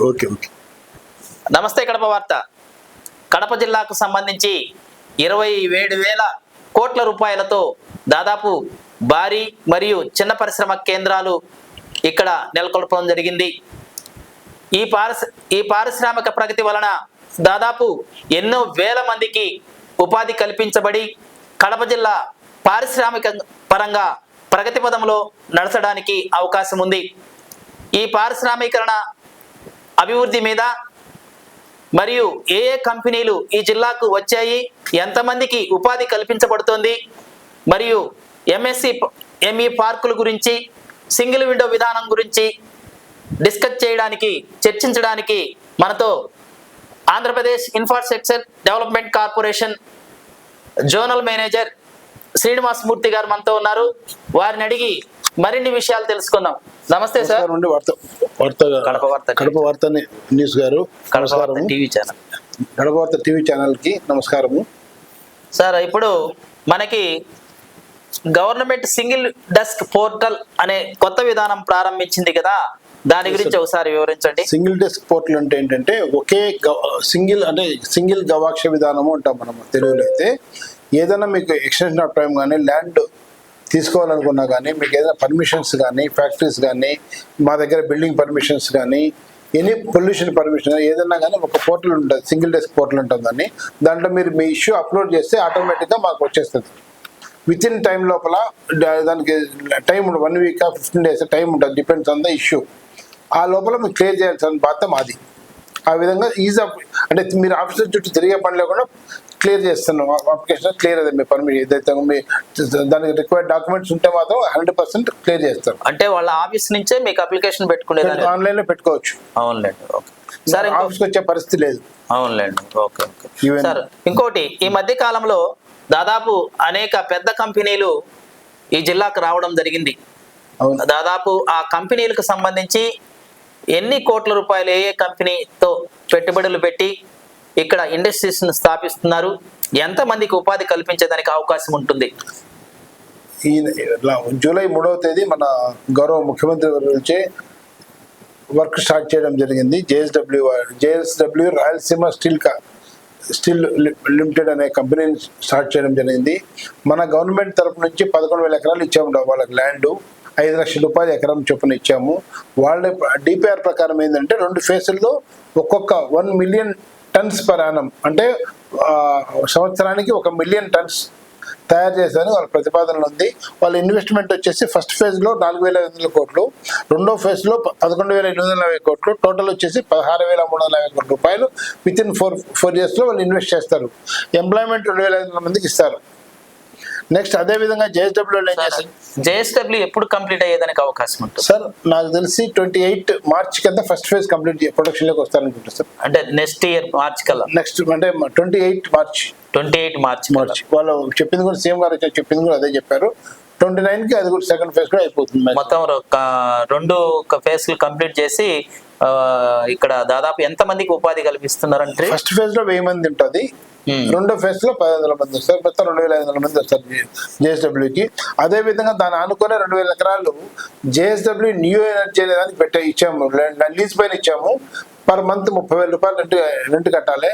Okay okay. నమస్తే కడప వార్త. కడప జిల్లాకు సంబంధించి 27,000 కోట్ల రూపాయలతో దాదాపు భారీ మరియు చిన్న పరిశ్రమ కేంద్రాలు ఇక్కడ నెలకొల్పడం జరిగింది. ఈ పారిశ్రామిక ప్రగతి వలన దాదాపు ఎన్నో వేల మందికి ఉపాధి కల్పించబడి కడప జిల్లా పారిశ్రామిక పరంగా ప్రగతి పదంలో నడచడానికి అవకాశం ఉంది. ఈ పారిశ్రామీకరణ అభివృద్ధి మీద మరియు ఏ కంపెనీలు ఈ జిల్లాకు వచ్చాయి, ఎంతమందికి ఉపాధి కల్పించబడుతోంది, మరియు ఎంఎస్ఎంఈ పార్కుల గురించి, సింగిల్ విండో విధానం గురించి డిస్కస్ చేయడానికి, చర్చించడానికి మనతో Andhra Pradesh infrastructure development corporation zonal manager Srinivas Murthy గారు మనతో ఉన్నారు. వారిని అడిగి మరిన్ని విషయాలు తెలుసుకుందాం. నమస్తే సార్. కడప వార్త న్యూస్ గారు, టీవీ ఛానల్, కడప వార్త టీవీ ఛానల్ కి నమస్కారము సార్. ఇప్పుడు మనకి గవర్నమెంట్ సింగిల్ డెస్క్ పోర్టల్ అనే కొత్త విధానం ప్రారంభించింది కదా, దాని గురించి ఒకసారి వివరించండి. సింగిల్ డెస్క్ పోర్టల్ అంటే ఏంటంటే ఒకే సింగిల్ గవాక్ష విధానము అంటాం మనం తెలుగులో. అయితే ఏదైనా మీకు ఎక్స్టెన్షన్ ఆఫ్ టైం కానీ, ల్యాండ్ తీసుకోవాలనుకున్నా కానీ, మీకు ఏదైనా పర్మిషన్స్ కానీ, ఫ్యాక్టరీస్ కానీ, మా దగ్గర బిల్డింగ్ పర్మిషన్స్ కానీ, ఎనీ పొల్యూషన్ పర్మిషన్ ఏదైనా కానీ ఒక పోర్టల్ ఉంటుంది, సింగిల్ డెస్క్ పోర్టల్ ఉంటుంది. దాన్ని దాంట్లో మీరు మీ ఇష్యూ అప్లోడ్ చేస్తే ఆటోమేటిక్గా మాకు వచ్చేస్తుంది. విత్ ఇన్ టైం లోపల దానికి టైం 1 వీక్ 15 days టైం ఉంటుంది, డిపెండ్స్ ఆన్ ద ఇష్యూ. ఆ లోపల మీరు క్లియర్ చేయాల్సిన బాధ్యత మాది. ఆ విధంగా ఈజీ అంటే మీరు ఆఫీసర్ చుట్టూ తిరిగే పని లేకుండా క్లియర్ చేస్తున్నాం. అప్లికేషన్ క్లియర్ అదే మీ పర్మిషన్ ఏదైతే మీ దానికి రిక్వైర్డ్ డాక్యుమెంట్స్ ఉంటే మాత్రం 100% క్లియర్ చేస్తారు. అంటే వాళ్ళ ఆఫీస్ నుంచే మీకు అప్లికేషన్ పెట్టుకునేది ఆన్లైన్ లో పెట్టుకోవచ్చు. అవునులేండి. ఓకే సార్, ఆఫీస్కి వచ్చే పరిస్థితి లేదు. అవునులేండి. Okay okay sir. ఇంకోటి, ఈ మధ్య కాలంలో దాదాపు అనేక పెద్ద కంపెనీలు ఈ జిల్లాకు రావడం జరిగింది. దాదాపు ఆ కంపెనీలకు సంబంధించి ఎన్ని కోట్ల రూపాయలు ఏ కంపెనీతో పెట్టుబడులు పెట్టి ఇక్కడ ఇండస్ట్రీస్ స్థాపిస్తున్నారు, ఎంతమందికి ఉపాధి కల్పించేదానికి అవకాశం ఉంటుంది? ఈ జూలై 3వ తేదీ మన గౌరవ ముఖ్యమంత్రి గురించి వర్క్ స్టార్ట్ చేయడం జరిగింది. జేఎస్డబ్ల్యూ రాయలసీమ స్టీల్ లిమిటెడ్ అనే కంపెనీని స్టార్ట్ చేయడం జరిగింది. మన గవర్నమెంట్ తరపు నుంచి 11,000 ఎకరాలు ఇచ్చాము వాళ్ళకి ల్యాండ్. 5 లక్షల రూపాయలు ఎకరం చొప్పున ఇచ్చాము. వాళ్ళ డిపిఆర్ ప్రకారం ఏంటంటే 2 ఫేజుల్లో ఒక్కొక్క 1 మిలియన్ టన్స్ పర్ యానం, అంటే సంవత్సరానికి 1 మిలియన్ టన్స్ తయారు చేశారని వాళ్ళ ప్రతిపాదనలు ఉంది. వాళ్ళ ఇన్వెస్ట్మెంట్ వచ్చేసి ఫస్ట్ ఫేజ్లో 4,500 కోట్లు, రెండో ఫేజ్లో 11,840 కోట్లు, టోటల్ వచ్చేసి 16,350 కోట్ల రూపాయలు విత్ ఇన్ 4 yearsలో వాళ్ళు ఇన్వెస్ట్ చేస్తారు. ఎంప్లాయ్మెంట్ 2,500 మందికి ఇస్తారు. నెక్స్ట్ అదే విధంగా జేఎస్డబ్ల్యూ ఎప్పుడు కంప్లీట్ అయ్యేదానికి అవకాశం ఉంటుంది సార్? నాకు తెలిసి 28 మార్చ్ కింద ఫస్ట్ ఫేజ్ కంప్లీట్ ప్రొడక్షన్ లోకి వస్తారనుకుంటా సార్. అంటే నెక్స్ట్ ఇయర్ మార్చ్ కల్లా, నెక్స్ట్ అంటే 28 మార్చ్ వాళ్ళు చెప్పింది కూడా, సీఎం గారు చెప్పింది కూడా అదే చెప్పారు. 29కి అది కూడా సెకండ్ ఫేజ్ కూడా అయిపోతుంది. మొత్తం 2 ఫేజ్లు కంప్లీట్ చేసి ఇక్కడ దాదాపు ఎంత మందికి ఉపాధి కల్పిస్తున్నారంటే, ఫస్ట్ ఫేజ్ లో 1000 మంది ఉంటుంది, రెండో ఫేజ్ లో 1,500 మంది వస్తారు, మొత్తం 2,500 మంది వస్తారు జేఎస్డబ్ల్యూకి. అదే విధంగా దాన్ని ఆనుకునే 2,000 ఎకరాలు జేఎస్డబ్ల్యూ న్యూ ఎనర్జీ అనే దానికి ఇచ్చాము, లీజ్ పైన ఇచ్చాము. పర్ మంత్ 30,000 రూపాయలు రెంట్ కట్టాలి.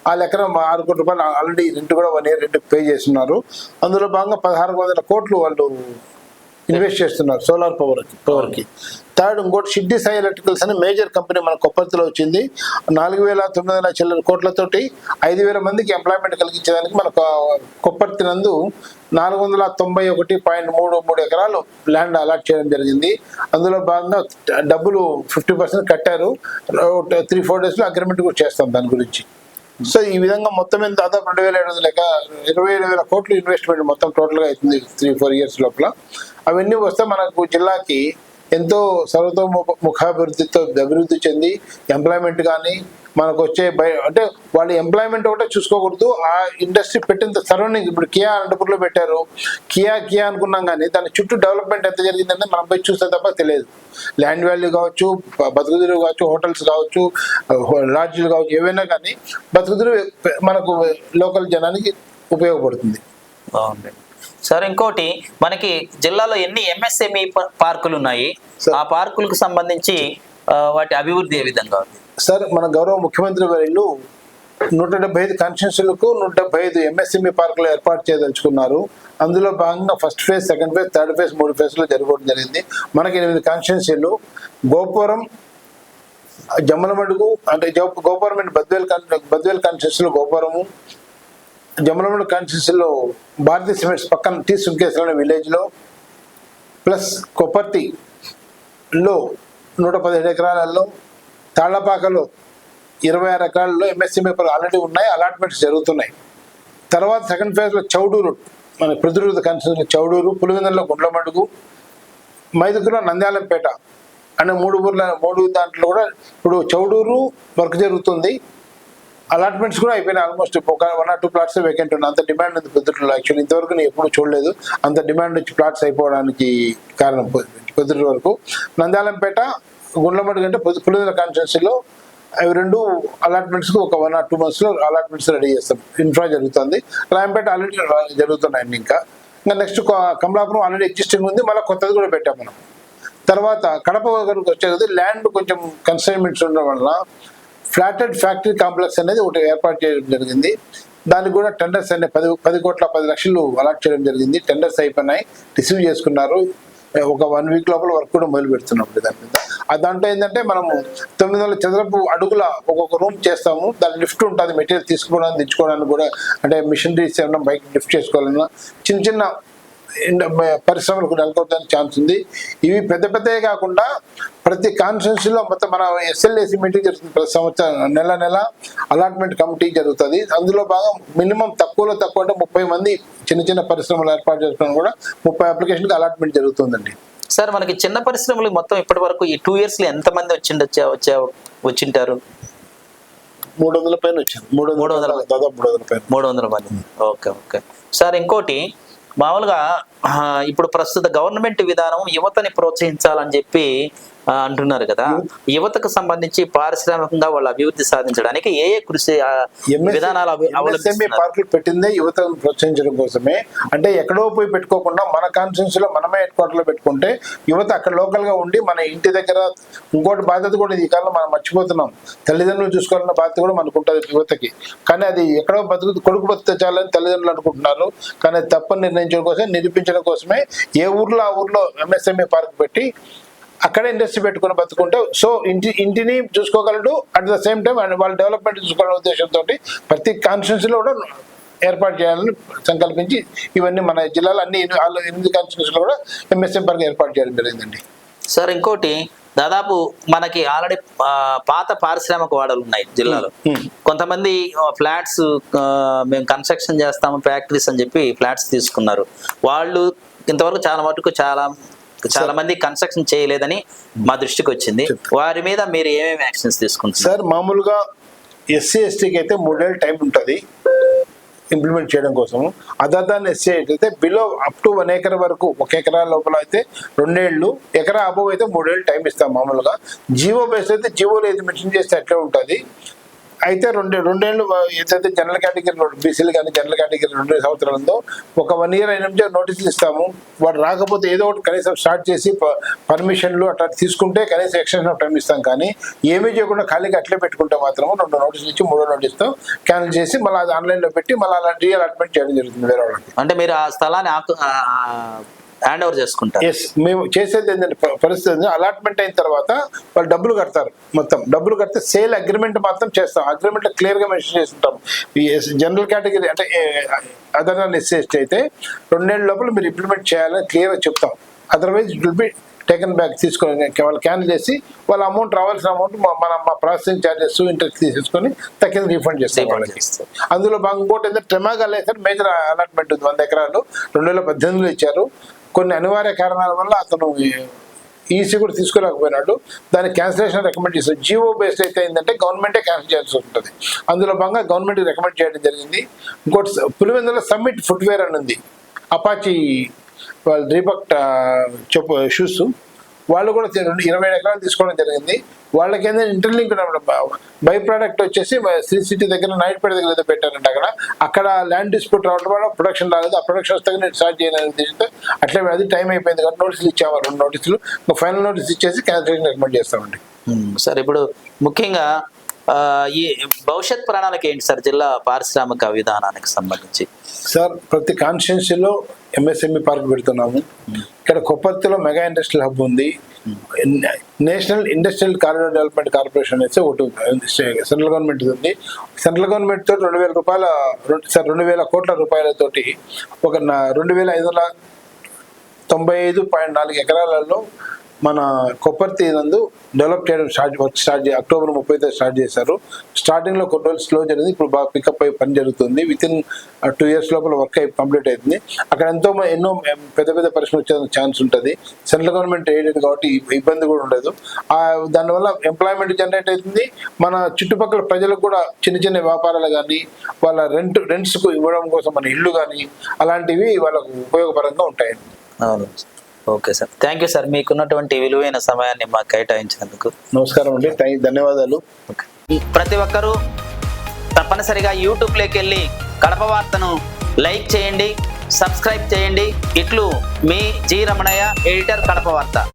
ఆ ఎకరం 6 కోట్ల రూపాయలు ఆల్రెడీ రెంట్ కూడా 1 year రెంట్ పే చేస్తున్నారు. అందులో భాగంగా 1,600 కోట్లు వాళ్ళు ఇన్వెస్ట్ చేస్తున్నారు సోలార్ పవర్కి. థర్డ్, ఇంకోటి సిడ్నీ సాయి ఎలక్ట్రికల్స్ అని మేజర్ కంపెనీ మన కొప్పర్తిలో వచ్చింది. 4,900 చిల్లర కోట్లతోటి 5,000 మందికి ఎంప్లాయ్మెంట్ కలిగించేదానికి మన కొప్పర్తి నందు 491.33 ఎకరాలు ల్యాండ్ అలాట్ చేయడం జరిగింది. అందులో భాగంగా డబ్బులు 50% కట్టారు. 3-4 daysలో అగ్రిమెంట్ కూడా చేస్తాం దాని గురించి. సో ఈ విధంగా మొత్తం మీద దాదాపు 27,000 కోట్లు ఇన్వెస్ట్మెంట్ మొత్తం టోటల్గా అవుతుంది 3-4 years లోపల. అవన్నీ వస్తే మనకు జిల్లాకి ఎంతో సర్వతోముఖాభివృద్ధితో అభివృద్ధి చెంది ఎంప్లాయ్మెంట్ కానీ మనకు వచ్చే అంటే వాళ్ళ ఎంప్లాయ్మెంట్ ఒకటే చూసుకోకూడదు, ఆ ఇండస్ట్రీ పెట్టిన సరౌండింగ్. ఇప్పుడు కియా అనంతపూర్లో పెట్టారు, కియా అనుకున్నాం కానీ దాని చుట్టూ డెవలప్మెంట్ ఎంత జరిగిందంటే మనం పోయి చూస్తే తప్ప తెలియదు. ల్యాండ్ వాల్యూ కావచ్చు, బతుకుదురు కావచ్చు, హోటల్స్ కావచ్చు, లాడ్జీలు కావచ్చు, ఏవైనా కానీ బతుకుదురు మనకు లోకల్ జనానికి ఉపయోగపడుతుంది. బాగుంది సార్. ఇంకోటి, మనకి జిల్లాలో ఎన్ని ఎంఎస్ఎంఈ పార్కులు ఉన్నాయి, ఆ పార్కులకు సంబంధించి వాటి అభివృద్ధి ఏ విధంగా ఉంది? సార్ మన గౌరవ ముఖ్యమంత్రి వర్యులు 175 కాన్స్టిట్యూన్సీలకు 175 ఎంఎస్ఎంఈ పార్కులు ఏర్పాటు చేయదలుచుకున్నారు. అందులో భాగంగా first phase, second phase, third phase, 3 ఫేజ్లో జరగడం జరిగింది. మనకి 8 కాన్స్టిట్యూన్సీలు, గోపురం, జమ్మలమడుగు అంటే గోపురం అండ్ బద్వేల్ కాన్స్టిట్యూన్సీలో గోపురము, జమ్మలమడుగు కాన్స్టిట్యూన్సీలో భారతీయ సిమెంట్స్ పక్కన టీ సుంకేశ్వర విలేజ్లో, ప్లస్ కొప్పర్తిలో 117 ఎకరాలలో, తాళ్లపాకలో 26 ఎకరాలలో ఎంఎస్ఎంఈ ఆల్రెడీ ఉన్నాయి, అలాట్మెంట్స్ జరుగుతున్నాయి. తర్వాత సెకండ్ ఫేజ్లో చౌడూరు, మన ప్రతిరోధ కాన్స్టిట్యూన్సీ చౌడూరు, పులివెందులలో గుండ్లమడుగు, మైదుగులో నంద్యాలంపేట అనే 3 దాంట్లో కూడా ఇప్పుడు చౌడూరు వర్క్ జరుగుతుంది. అలాట్మెంట్స్ కూడా అయిపోయినాయి. ఆల్మోస్ట్ ఒక 1 or 2 ప్లాట్స్ వేకెంట్ ఉన్నాయి. అంత డిమాండ్ ఉంది పొద్దుటూరులో. యాక్చువల్లీ ఇంతవరకు నేను ఎప్పుడు చూడలేదు అంత డిమాండ్ వచ్చి ప్లాట్స్ అయిపోవడానికి కారణం. పొద్దుటూరు వరకు నంద్యాలంపేట, గుండ్లమడుగు అంటే పులివెందుల కాన్స్టిట్యూన్సీలో అవి 2 అలాట్మెంట్స్కి ఒక 1 or 2 monthsలో అలాట్మెంట్స్ రెడీ చేస్తాం. ఇన్ఫ్రా జరుగుతుంది. రాయంపేట ఆల్రెడీ జరుగుతున్నాయండి. ఇంకా నెక్స్ట్ కమలాపురం ఆల్రెడీ ఎగ్జిస్టింగ్ ఉంది, మళ్ళీ కొత్తది కూడా పెట్టాం మనం. తర్వాత కడప వరకు వచ్చేది ల్యాండ్ కొంచెం కన్స్ట్రైన్మెంట్స్ ఉండడం వల్ల ఫ్లాటెడ్ ఫ్యాక్టరీ కాంప్లెక్స్ అనేది ఒకటి ఏర్పాటు చేయడం జరిగింది. దానికి కూడా టెండర్స్ అనే 10 కోట్ల 10 లక్షలు అలాట్ చేయడం జరిగింది. టెండర్స్ అయిపోయినాయి, రిసీవ్ చేసుకున్నారు. ఒక 1 week లోపల వర్క్ కూడా మొదలు పెడుతున్నాం దాని మీద. దాంట్లో ఏంటంటే మనము 900 చదరపు అడుగుల ఒక్కొక్క రూమ్ చేస్తాము. దాని లిఫ్ట్ ఉంటుంది, మెటీరియల్ తీసుకోవడానికి తెచ్చుకోవడానికి కూడా, అంటే మిషనరీస్ ఏమన్నా బైక్ లిఫ్ట్ చేసుకోవాలన్నా చిన్న పరిశ్రమలకు నెలకొల్పడానికి ఛాన్స్ ఉంది. ఇవి పెద్దవే కాకుండా ప్రతి కాన్స్టిట్యూన్సీలో మొత్తం మన ఎస్ఎల్ఏసి మీటింగ్ జరుగుతుంది. ప్రతి సంవత్సరం నెల అలాట్మెంట్ కమిటీ జరుగుతుంది. అందులో బాగా మినిమం తక్కువలో తక్కువ అంటే 30 మంది చిన్న పరిశ్రమలు ఏర్పాటు చేసుకోవడం కూడా 30 అప్లికేషన్కి అలాట్మెంట్ జరుగుతుందండి. సార్ మనకి చిన్న పరిశ్రమలు మొత్తం ఇప్పటి వరకు ఈ 2 yearsలో ఎంతమంది వచ్చింటారు? 300 పైన వచ్చారు. 300 దాదాపు 300 పైన. 300 మంది. ఓకే సార్, ఇంకోటి మామూలుగా ఇప్పుడు ప్రస్తుత గవర్నమెంట్ విధానం యువతని ప్రోత్సహించాలని చెప్పి అంటున్నారు కదా. యువతకు సంబంధించి పారిశ్రామికంగా వాళ్ళ అభివృద్ధి సాధించడానికి ఏ కృషి విధానాలు పార్కులు పెట్టిందే యువతను ప్రోత్సహించడం కోసమే. అంటే ఎక్కడో పోయి పెట్టుకోకుండా మన కాన్స్టిట్యూన్సీలో మనమే హెడ్ క్వార్టర్లో పెట్టుకుంటే యువత అక్కడ లోకల్ గా ఉండి మన ఇంటి దగ్గర ఇంకోటి బాధ్యత కూడా ఈ కాలంలో మనం మర్చిపోతున్నాం. తల్లిదండ్రులు చూసుకోవాలన్న బాధ్యత కూడా మనకు ఉంటుంది యువతకి. కానీ అది ఎక్కడో కొడుకు బతికితే చాలని తల్లిదండ్రులు అనుకుంటున్నారు. కానీ అది తప్పని నిర్ణయించడం కోసం, నిరూపించడం కోసమే ఏ ఊర్లో ఆ ఊర్లో ఎంఎస్ఎంఈ పార్క్ పెట్టి అక్కడే ఇండస్ట్రీ పెట్టుకుని బతుకుంటే సో ఇంటిని చూసుకోగలడు, అట్ ద సేమ్ టైం వాళ్ళ డెవలప్మెంట్ చూసుకోవాలనే ఉద్దేశంతో ప్రతి కాన్స్టిట్యూన్సీలో కూడా ఏర్పాటు చేయాలని సంకల్పించి ఇవన్నీ మన జిల్లాలో అన్ని 8 కాన్స్టిట్యూన్సీలో కూడా ఎంఎస్ఎం పార్క్ ఏర్పాటు చేయడం జరిగిందండి. సార్ ఇంకోటి, దాదాపు మనకి ఆల్రెడీ పాత పారిశ్రామిక వాడలు ఉన్నాయి జిల్లాలో. కొంతమంది ఫ్లాట్స్ మేము కన్స్ట్రక్షన్ చేస్తాము ఫ్యాక్టరీస్ అని చెప్పి ఫ్లాట్స్ తీసుకున్నారు. వాళ్ళు ఇంతవరకు చాలా మంది కన్స్ట్రక్షన్ చేయలేదని మా దృష్టికి వచ్చింది. వారి మీద మీరు ఏమేమి యాక్షన్స్ తీసుకుంటారు? సార్ మామూలుగా ఎస్సీ ఎస్టీకి అయితే 3 ఏళ్ళ టైం ఉంటుంది ఇంప్లిమెంట్ చేయడం కోసం. అదర్ దాన్ ఎస్సీ అయితే బిలో అప్ టు 1 acre వరకు, 1 acre లోపల అయితే 2 ఏళ్ళు, ఎకరా అబోవ్ అయితే 3 ఏళ్ళు టైం ఇస్తాం మామూలుగా. జీవో బేస్ అయితే జీవోలో ఏది మెన్షన్ చేస్తే అట్లే ఉంటుంది. అయితే 2 ఏళ్ళు ఏదైతే జనరల్ కేటగిరీ బీసీలు కానీ జనరల్ కేటగిరీ 2 సంవత్సరాలు ఉందో ఒక 1 year అయిన నోటీసులు ఇస్తాము. వాడు రాకపోతే ఏదో ఒకటి కనీసం స్టార్ట్ చేసి పర్మిషన్లు అట్లా తీసుకుంటే కనీసం ఎక్స్టెన్షన్ ఆఫ్ టైం ఇస్తాం. కానీ ఏమీ చేయకుండా ఖాళీగా అట్లే పెట్టుకుంటే మాత్రం 2 నోటీసులు ఇచ్చి 3వ నోటీస్తో క్యాన్సిల్ చేసి మళ్ళీ అది ఆన్లైన్లో పెట్టి మళ్ళీ అలా రీఅలాట్మెంట్ చేయడం జరుగుతుంది వేరే వాళ్ళకి. అంటే మీరు ఆ స్థలాన్ని హ్యాండ్ ఓవర్ చేసుకుంటారు? ఎస్, మేము చేసేది ఏంటంటే పరిస్థితి అలాట్మెంట్ అయిన తర్వాత వాళ్ళు డబ్బులు కడతారు. మొత్తం డబ్బులు కడితే సేల్ అగ్రిమెంట్ మాత్రం చేస్తాం. అగ్రిమెంట్ క్లియర్గా మెన్షన్ చేస్తుంటాం. జనరల్ కేటగిరీ అంటే అదర్ దాన్ ఎస్సీ ఎస్టీ అయితే 2 ఏళ్ళ లోపల మీరు ఇంప్లిమెంట్ చేయాలని క్లియర్గా చెప్తాం. Otherwise it will be taken back, తీసుకొని వాళ్ళు క్యాన్సిల్ చేసి వాళ్ళ అమౌంట్ రావాల్సిన అమౌంట్ మా ప్రాసెసింగ్ ఛార్జెస్ ఇంట్రెస్ట్ తీసేసుకొని తగ్గింది రీఫండ్ చేస్తాం వాళ్ళకి. అందులో ఇంకోటి ఏంటంటే ట్రెమాగాల్ అయితే మేజర్ అలాట్మెంట్ ఉంది. 100 ఎకరాలు 2018లో ఇచ్చారు. కొన్ని అనివార్య కారణాల వల్ల అతను ఈసీ కూడా తీసుకోలేకపోయినాడు. దాన్ని క్యాన్సిలేషన్ రికమెండ్ చేస్తారు. జియో బేస్డ్ అయితే ఏంటంటే గవర్నమెంటే క్యాన్సిల్ చేయాల్సి ఉంటుంది. అందులో భాగంగా గవర్నమెంట్కి రికమెండ్ చేయడం జరిగింది. ఇంకోటి పులివెందులో సమ్మిట్ ఫుట్వేర్ అని ఉంది, అపాచీ వాళ్ళు రీబక్ షూస్, వాళ్ళు కూడా 27 ఎకరాలు తీసుకోవడం జరిగింది. వాళ్ళకి ఏంటంటే ఇంటర్లింక్ బై ప్రోడక్ట్ వచ్చేసి శ్రీ సిటీ దగ్గర నాయుడుపేట దగ్గర ఏదో పెట్టారంట. అక్కడ ల్యాండ్ డిస్ప్యూట్ రావడం వల్ల ప్రొడక్షన్ రాలేదు. ఆ ప్రొడక్షన్ వస్తే నేను స్టార్ట్ చేయాలని ఉద్దేశంతో అట్లే అది టైం అయిపోయింది కాబట్టి నోటీసులు ఇచ్చాము. 2 నోటీసులు ఫైనల్ నోటీస్ ఇచ్చేసి క్యాన్సిలేషన్ రికమెండ్ చేస్తామండి. సార్ ఇప్పుడు ముఖ్యంగా ఈ భవిష్యత్ ప్రణాళిక ఏంటి సార్ జిల్లా పారిశ్రామిక విధానానికి సంబంధించి? సార్ ప్రతి కాన్స్టిట్యున్సీలో ఎంఎస్ఎంఈ పార్క్ పెడుతున్నాము. ఇక్కడ కొప్పర్తిలో మెగా ఇండస్ట్రియల్ హబ్ ఉంది. National industrial corridor development corporation అయితే ఒకటి సెంట్రల్ గవర్నమెంట్ ఉంది. సెంట్రల్ గవర్నమెంట్ తోటి 2,000 కోట్ల రూపాయలతోటి ఒక 2,595.4 ఎకరాలలో మన కొప్పర్తి నందు డెవలప్ చేయడం అక్టోబర్ 30 స్టార్ట్ చేశారు. స్టార్టింగ్ లో కొన్ని రోజులు స్లో జరిగింది, ఇప్పుడు బాగా పికప్ అయ్యి పని జరుగుతుంది. వితిన్ 2 years లోపల వర్క్ అయి కంప్లీట్ అవుతుంది. అక్కడ ఎన్నో పెద్ద పరిశ్రమ వచ్చే ఛాన్స్ ఉంటుంది. సెంట్రల్ గవర్నమెంట్ ఎయిడెడ్ కాబట్టి ఇబ్బంది కూడా ఉండదు. దానివల్ల ఎంప్లాయ్మెంట్ జనరేట్ అవుతుంది. మన చుట్టుపక్కల ప్రజలకు కూడా చిన్న వ్యాపారాలు కానీ వాళ్ళ రెంట్స్కు ఇవ్వడం కోసం మన ఇల్లు కానీ అలాంటివి వాళ్ళకు ఉపయోగపరంగా ఉంటాయి. అవును. Okay sir, thank you sir, మీకున్నటువంటి విలువైన సమయాన్ని మాకు కేటాయించినందుకు. నమస్కారం అండి, ధన్యవాదాలు. ప్రతి ఒక్కరూ తప్పనిసరిగా యూట్యూబ్లోకి వెళ్ళి కడప వార్తను లైక్ చేయండి, సబ్స్క్రైబ్ చేయండి. ఇట్లు మీ జి రమణయ్య, ఎడిటర్, కడప వార్త.